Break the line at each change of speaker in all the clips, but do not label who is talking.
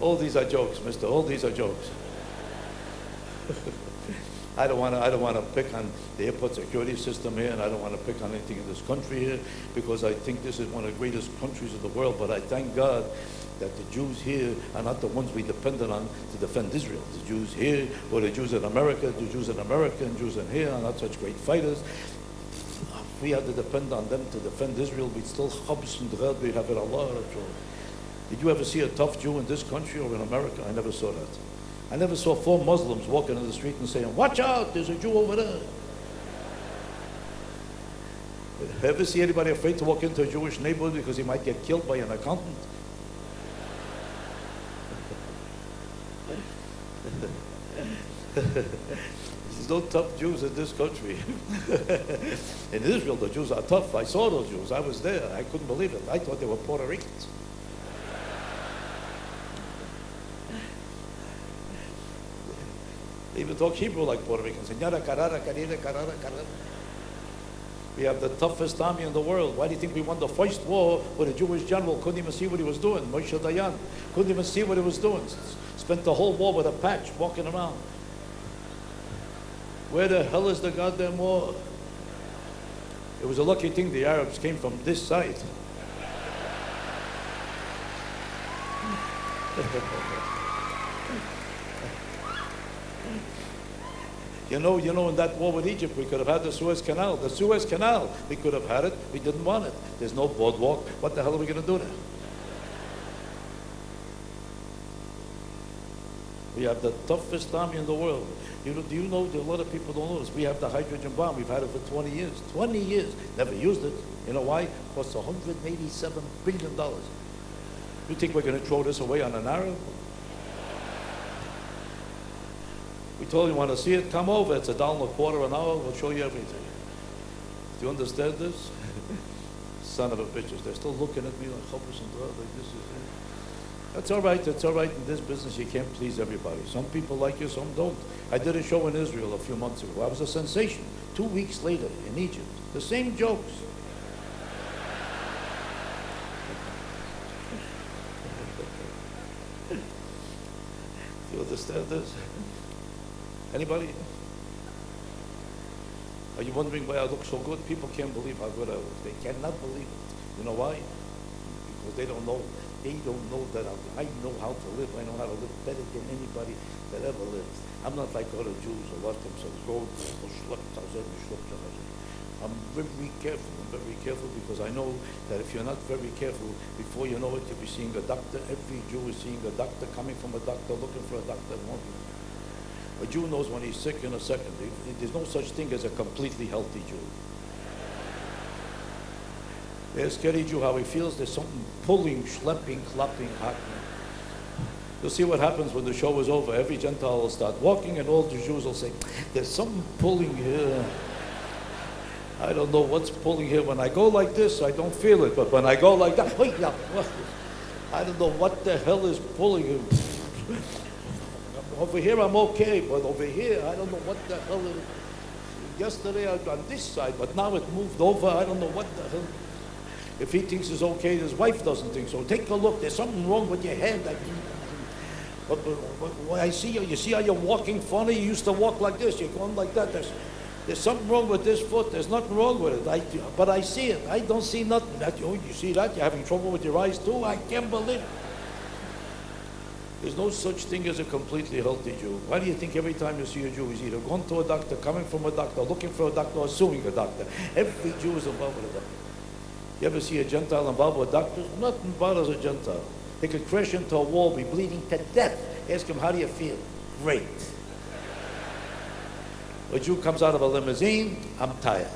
All these are jokes, mister. All these are jokes. I don't want to pick on the airport security system here, and I don't want to pick on anything in this country here, because I think this is one of the greatest countries of the world. But I thank God that the Jews here are not the ones we depended on to defend Israel. The Jews here, or the Jews in America, the Jews in America and Jews in here are not such great fighters. If we had to depend on them to defend Israel, we'd still chabs and ghad, we'd have it Allah. Did you ever see a tough Jew in this country or in America? I never saw that. I never saw 4 Muslims walking in the street and saying, "Watch out, there's a Jew over there." Ever see anybody afraid to walk into a Jewish neighborhood because he might get killed by an accountant? There's no tough Jews in this country. In Israel, the Jews are tough. I saw those Jews. I was there. I couldn't believe it. I thought they were Puerto Ricans. They even talk Hebrew like Puerto Ricans. We have the toughest army in the world. Why do you think we won the first war with a Jewish general? Couldn't even see what he was doing. Moshe Dayan couldn't even see what he was doing. Spent the whole war with a patch walking around. Where the hell is the goddamn war? It was a lucky thing the Arabs came from this side. You know, in that war with Egypt, we could have had the Suez Canal. The Suez Canal, we could have had it. We didn't want it. There's no boardwalk. What the hell are we going to do there? We have the toughest army in the world. Do you know, a lot of people don't know this, we have the hydrogen bomb. We've had it for 20 years. 20 years. Never used it. You know why? It costs $187 billion. You think we're going to throw this away on an Arab? We told you, want to see it? Come over. It's $1.25 an hour. We'll show you everything. Do you understand this? Son of a bitches. They're still looking at me like hopeless and like this is it. That's all right. That's all right. In this business, you can't please everybody. Some people like you, some don't. I did a show in Israel a few months ago. I was a sensation. 2 weeks later in Egypt, the same jokes. Do you understand this? Anybody? Are you wondering why I look so good? People can't believe how good I look. They cannot believe it. You know why? Because they don't know. They don't know that I know how to live. I know how to live better than anybody that ever lived. I'm not like other Jews who let themselves go. I'm very careful. I'm very careful because I know that if you're not very careful, before you know it, you'll be seeing a doctor. Every Jew is seeing a doctor, coming from a doctor, looking for a doctor. A Jew knows when he's sick in a second. There's no such thing as a completely healthy Jew. Ask any Jew how he feels. There's something pulling, schlepping, clapping, happening. You'll see what happens when the show is over. Every Gentile will start walking and all the Jews will say, "There's something pulling here. I don't know what's pulling here. When I go like this, I don't feel it. But when I go like that, I don't know what the hell is pulling him. Over here, I'm okay. But over here, I don't know what the hell it is. Yesterday, I was on this side, but now it moved over. I don't know what the hell. If he thinks it's okay, his wife doesn't think so. Take a look. There's something wrong with your hand. But I see you see how you're walking funny? You used to walk like this. You're going like that. There's something wrong with this foot. There's nothing wrong with it. But I see it. I don't see nothing. You see that? You're having trouble with your eyes too? I can't believe it. There's no such thing as a completely healthy Jew. Why do you think every time you see a Jew, he's either going to a doctor, coming from a doctor, looking for a doctor, or suing a doctor? Every Jew is involved with a doctor. You ever see a Gentile involved with doctors? Nothing bothers a Gentile. They could crash into a wall, be bleeding to death. Ask him, how do you feel? Great. A Jew comes out of a limousine, I'm tired.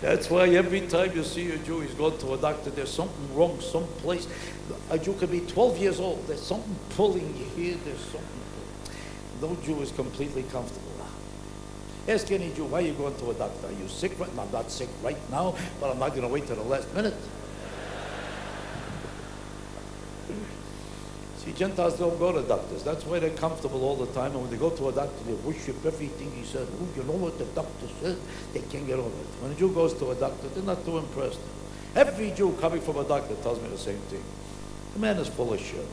That's why every time you see a Jew, he's going to a doctor, there's something wrong someplace. A Jew could be 12 years old. There's something pulling you here. There's something pulling. No Jew is completely comfortable. Ask any Jew, why are you going to a doctor? Are you sick right now? I'm not sick right now, but I'm not going to wait till the last minute. See, Gentiles don't go to doctors. That's why they're comfortable all the time. And when they go to a doctor, they worship everything he said. Oh, you know what the doctor said? They can't get over it. When a Jew goes to a doctor, they're not too impressed. Every Jew coming from a doctor tells me the same thing. The man is full of shit.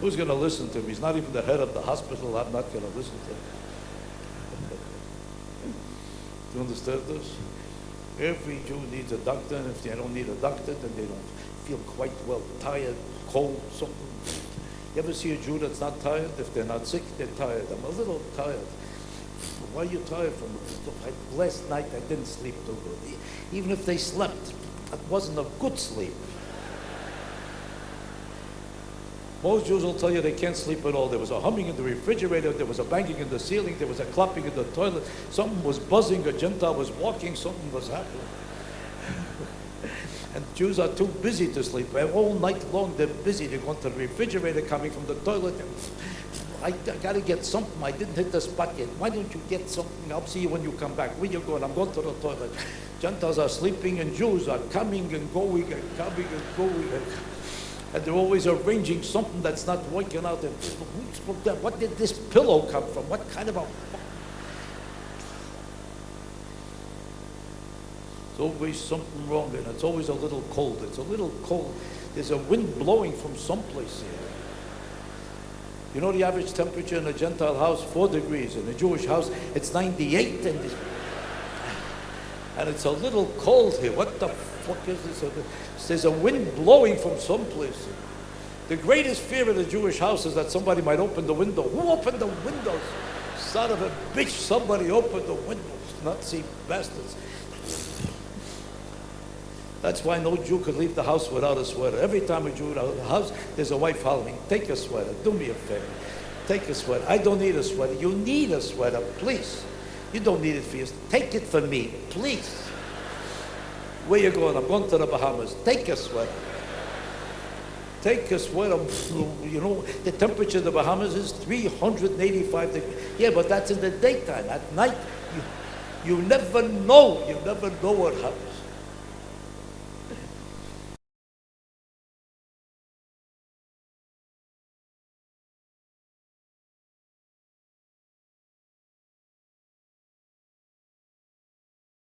Who's going to listen to him? He's not even the head of the hospital. I'm not going to listen to him. Do you understand this? Every Jew needs a doctor, and if they don't need a doctor, then they don't feel quite well, tired, cold, something. You ever see a Jew that's not tired? If they're not sick, they're tired. I'm a little tired. Why are you tired from? Last night I didn't sleep too good. Even if they slept, it wasn't a good sleep. Most Jews will tell you they can't sleep at all. There was a humming in the refrigerator, there was a banging in the ceiling, there was a clapping in the toilet, something was buzzing, a Gentile was walking, something was happening. And Jews are too busy to sleep. All night long they're busy. They're going to the refrigerator, coming from the toilet. I got to get something. I didn't hit the spot yet. Why don't you get something? I'll see you when you come back. Where you going? I'm going to the toilet. Gentiles are sleeping and Jews are coming and going and coming and going. And they're always arranging something that's not working out. And what did this pillow come from? What kind of a... There's always something wrong, and it's always a little cold. It's a little cold. There's a wind blowing from someplace here. You know the average temperature in a Gentile house? 4 degrees. In a Jewish house, it's 98. And it's a little cold here. What the fuck is this? There's a wind blowing from someplace. The greatest fear in a Jewish house is that somebody might open the window. Who opened the windows? Son of a bitch, somebody opened the windows. Nazi bastards. That's why no Jew could leave the house without a sweater. Every time a Jew out of the house, there's a wife hollering, take a sweater, do me a favor. Take a sweater. I don't need a sweater. You need a sweater, please. You don't need it for yourself. Take it for me, please. Where you going? I'm going to the Bahamas. Take a sweater. Take a sweater. You know, the temperature of the Bahamas is 385 degrees. Yeah, but that's in the daytime. At night, you never know. You never know what happens.